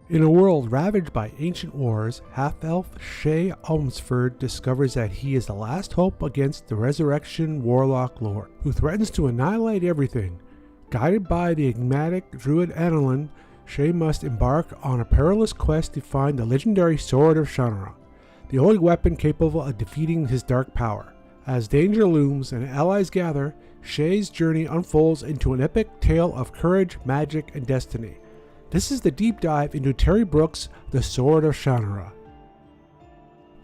In a world ravaged by ancient wars, half-elf Shay Elmsford discovers that he is the last hope against the resurrection warlock lord, who threatens to annihilate everything. Guided by the enigmatic druid Annalyn, Shay must embark on a perilous quest to find the legendary Sword of Shanarra, the only weapon capable of defeating his dark power. As danger looms and allies gather, Shay's journey unfolds into an epic tale of courage, magic, and destiny. This is the deep dive into Terry Brooks' The Sword of Shanarra.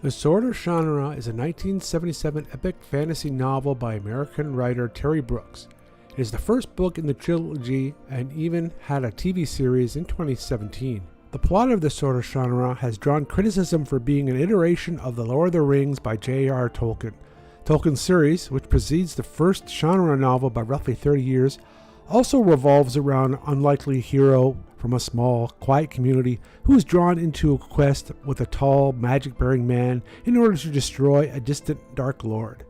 The Sword of Shanarra is a 1977 epic fantasy novel by American writer Terry Brooks. It is the first book in the trilogy and even had a TV series in 2017. The plot of The Sword of Shanarra has drawn criticism for being an iteration of The Lord of the Rings by J.R. Tolkien. Tolkien's series, which precedes the first Shanarra novel by roughly 30 years, also revolves around an unlikely hero from a small, quiet community who is drawn into a quest with a tall, magic-bearing man in order to destroy a distant Dark Lord.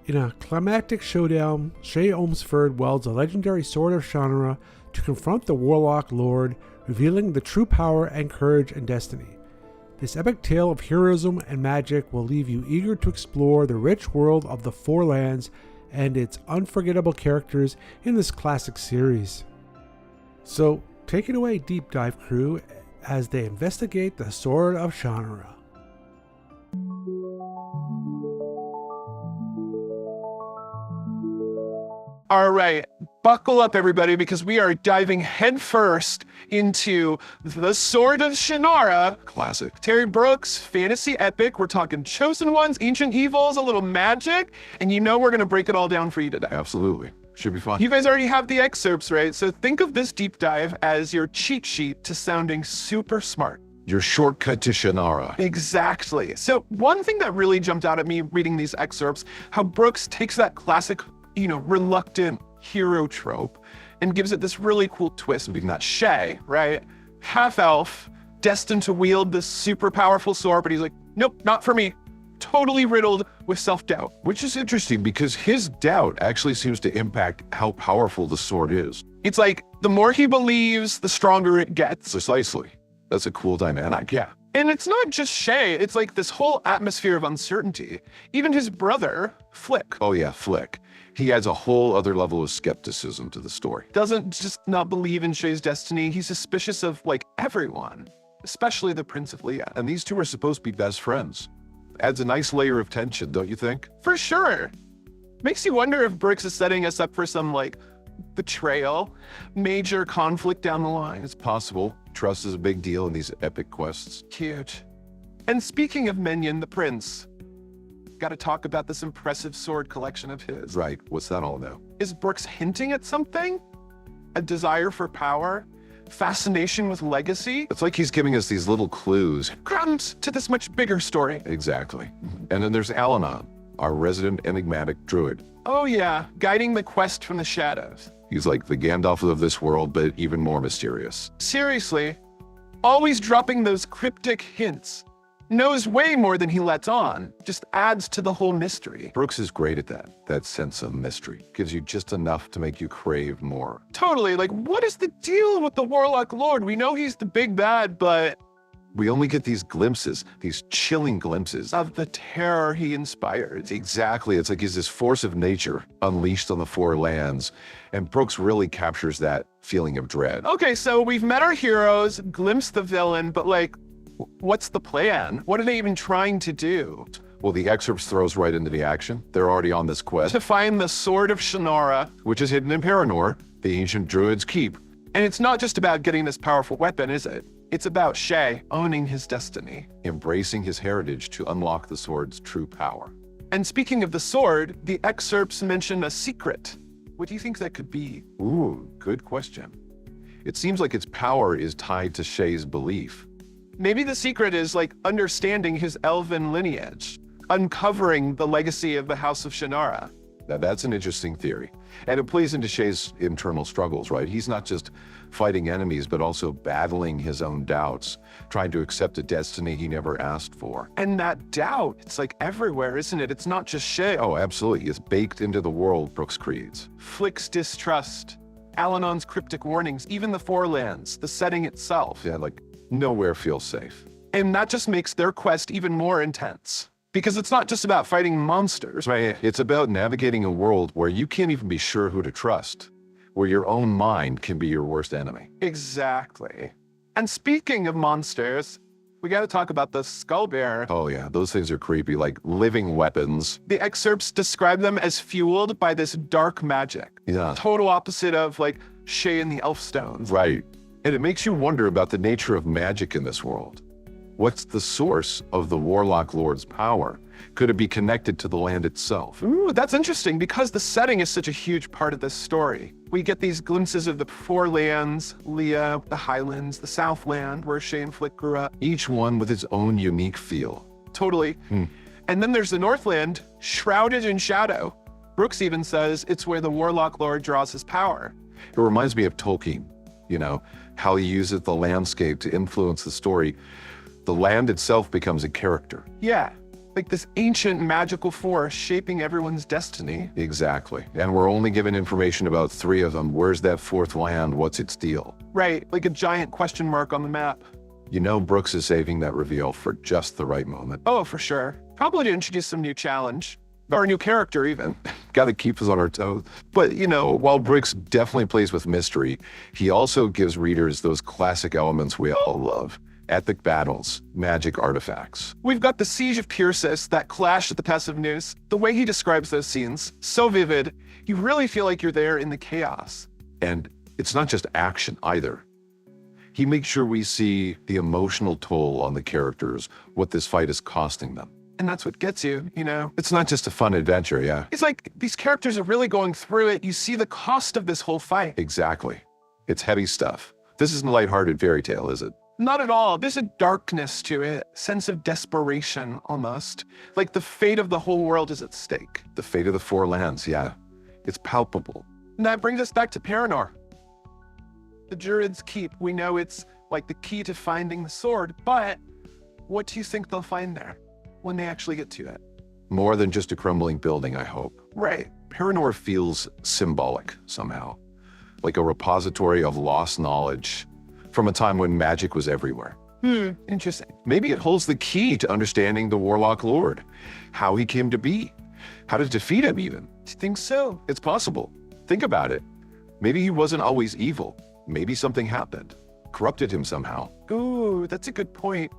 In a climactic showdown, Shay Elmsford wields a legendary Sword of Shanarra to confront the Warlock Lord, revealing the true power and courage and destiny. This epic tale of heroism and magic will leave you eager to explore the rich world of the Four Lands and its unforgettable characters in this classic series. So, take it away, Deep Dive crew, as they investigate the Sword of Shanarra. All right, buckle up everybody, because we are diving headfirst into The Sword of Shanarra. Classic. Terry Brooks, fantasy epic. We're talking chosen ones, ancient evils, a little magic, and you know we're gonna break it all down for you today. Absolutely. Should be fun. You guys already have the excerpts, right? So think of this deep dive as your cheat sheet to sounding super smart. Your shortcut to Shanarra. Exactly. So one thing that really jumped out at me reading these excerpts, how Brooks takes that classic, reluctant hero trope and gives it this really cool twist. Being that Shay, right? Half elf, destined to wield this super powerful sword, but he's like, nope, not for me. Totally riddled with self-doubt. Which is interesting because his doubt actually seems to impact how powerful the sword is. It's like the more he believes, the stronger it gets. Precisely. That's a cool dynamic. Yeah. And it's not just Shay, it's like this whole atmosphere of uncertainty. Even his brother, Flick. Oh yeah, Flick. He adds a whole other level of skepticism to the story. Doesn't just not believe in Shay's destiny, he's suspicious of, everyone. Especially the Prince of Leah. And these two are supposed to be best friends. Adds a nice layer of tension, don't you think? For sure. Makes you wonder if Brooks is setting us up for some, betrayal, major conflict down the line. It's possible. Trust is a big deal in these epic quests. Huge. And speaking of Minion, the Prince, got to talk about this impressive sword collection of his. Right. What's that all about? Is Brooks hinting at something? A desire for power? Fascination with legacy? It's like he's giving us these little clues. Crumbs to this much bigger story. Exactly. And then there's Alanon, our resident enigmatic druid. Oh yeah, guiding the quest from the shadows. He's like the Gandalf of this world, but even more mysterious. Seriously, always dropping those cryptic hints. Knows way more than he lets on. Just adds to the whole mystery. Brooks is great at that sense of mystery. Gives you just enough to make you crave more. Totally, what is the deal with the Warlock Lord? We know he's the big bad, but we only get these glimpses, these chilling glimpses of the terror he inspires. Exactly. It's like he's this force of nature unleashed on the Four Lands. And Brooks really captures that feeling of dread. Okay, so we've met our heroes, glimpsed the villain, but what's the plan? What are they even trying to do? Well, the excerpt throws right into the action. They're already on this quest to find the Sword of Shanarra, which is hidden in Paranor, the ancient druid's keep. And it's not just about getting this powerful weapon, is it? It's about Shay owning his destiny. Embracing his heritage to unlock the sword's true power. And speaking of the sword, the excerpts mention a secret. What do you think that could be? Ooh, good question. It seems like its power is tied to Shay's belief. Maybe the secret is understanding his elven lineage, uncovering the legacy of the House of Shanarra. Now that's an interesting theory. And it plays into Shay's internal struggles, right? He's not just fighting enemies, but also battling his own doubts, trying to accept a destiny he never asked for. And that doubt, it's everywhere, isn't it? It's not just Shay. Oh, absolutely. It's baked into the world Brooks creates. Flick's distrust, Alanon's cryptic warnings, even the Four Lands, the setting itself. Yeah, Nowhere feels safe. And that just makes their quest even more intense. Because it's not just about fighting monsters. Right. It's about navigating a world where you can't even be sure who to trust, where your own mind can be your worst enemy. Exactly. And speaking of monsters, we got to talk about the skull bearer. Oh yeah, those things are creepy, like living weapons. The excerpts describe them as fueled by this dark magic. Yeah. Total opposite of like Shay and the Elf Stones. Right. And it makes you wonder about the nature of magic in this world. What's the source of the Warlock Lord's power? Could it be connected to the land itself? Ooh, that's interesting because the setting is such a huge part of this story. We get these glimpses of the four lands, Leah, the Highlands, the Southland, where Shay and Flick grew up. Each one with its own unique feel. Totally. And then there's the Northland, shrouded in shadow. Brooks even says it's where the Warlock Lord draws his power. It reminds me of Tolkien, how he uses the landscape to influence the story. The land itself becomes a character. Yeah, like this ancient magical force shaping everyone's destiny. Exactly. And we're only given information about 3 of them. Where's that 4th land? What's its deal? Right, like a giant question mark on the map. Brooks is saving that reveal for just the right moment. Oh, for sure. Probably to introduce some new challenge. Or a new character, even. Gotta keep us on our toes. But, while Brooks definitely plays with mystery, he also gives readers those classic elements we all love. Epic battles, magic artifacts. We've got the Siege of Pyrsis, that clash at the Pass of News. The way he describes those scenes, so vivid, you really feel like you're there in the chaos. And it's not just action either. He makes sure we see the emotional toll on the characters, what this fight is costing them. And that's what gets you. It's not just a fun adventure, yeah. It's like these characters are really going through it. You see the cost of this whole fight. Exactly. It's heavy stuff. This isn't a lighthearted fairy tale, is it? Not at all. There's a darkness to it, sense of desperation almost. Like the fate of the whole world is at stake. The fate of the 4 lands, yeah. It's palpable. And that brings us back to Paranor. The Druid's Keep. We know it's like the key to finding the sword, but what do you think they'll find there when they actually get to it? More than just a crumbling building, I hope. Right. Paranor feels symbolic somehow, like a repository of lost knowledge from a time when magic was everywhere. Interesting. Maybe it holds the key to understanding the Warlock Lord, how he came to be, how to defeat him even. Do you think so? It's possible. Think about it. Maybe he wasn't always evil. Maybe something happened, corrupted him somehow. Ooh, that's a good point.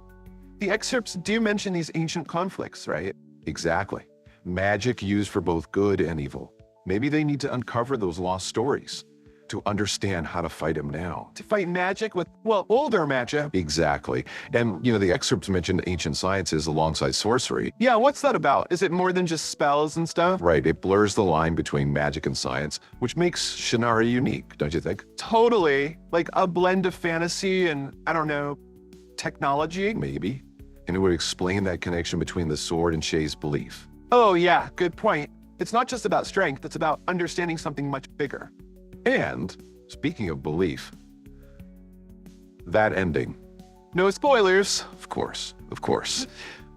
The excerpts do mention these ancient conflicts, right? Exactly. Magic used for both good and evil. Maybe they need to uncover those lost stories to understand how to fight him now. To fight magic with, older magic. Exactly. And, the excerpts mentioned ancient sciences alongside sorcery. Yeah, what's that about? Is it more than just spells and stuff? Right. It blurs the line between magic and science, which makes Shanarra unique, don't you think? Totally. Like a blend of fantasy and, technology. Maybe. And it would explain that connection between the sword and Shay's belief. Oh yeah, good point. It's not just about strength, it's about understanding something much bigger. And, speaking of belief, that ending. No spoilers. Of course.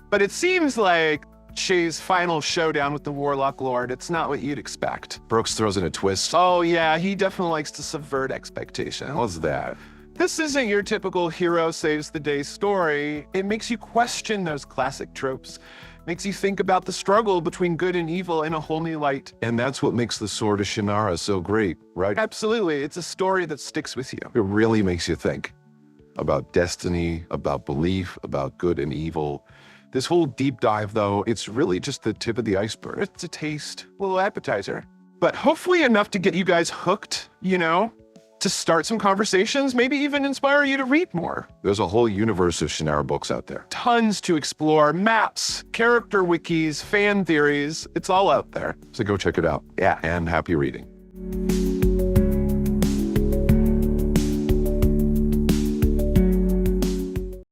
But it seems like Shay's final showdown with the Warlock Lord, it's not what you'd expect. Brooks throws in a twist. Oh yeah, he definitely likes to subvert expectations. What's that? This isn't your typical hero saves the day story. It makes you question those classic tropes. Makes you think about the struggle between good and evil in a whole new light. And that's what makes the Sword of Shanarra so great, right? Absolutely. It's a story that sticks with you. It really makes you think about destiny, about belief, about good and evil. This whole deep dive, though, it's really just the tip of the iceberg. It's a taste, a little appetizer. But hopefully enough to get you guys hooked, to start some conversations, maybe even inspire you to read more. There's a whole universe of Shanarra books out there. Tons to explore, maps, character wikis, fan theories, it's all out there. So go check it out. Yeah. And happy reading.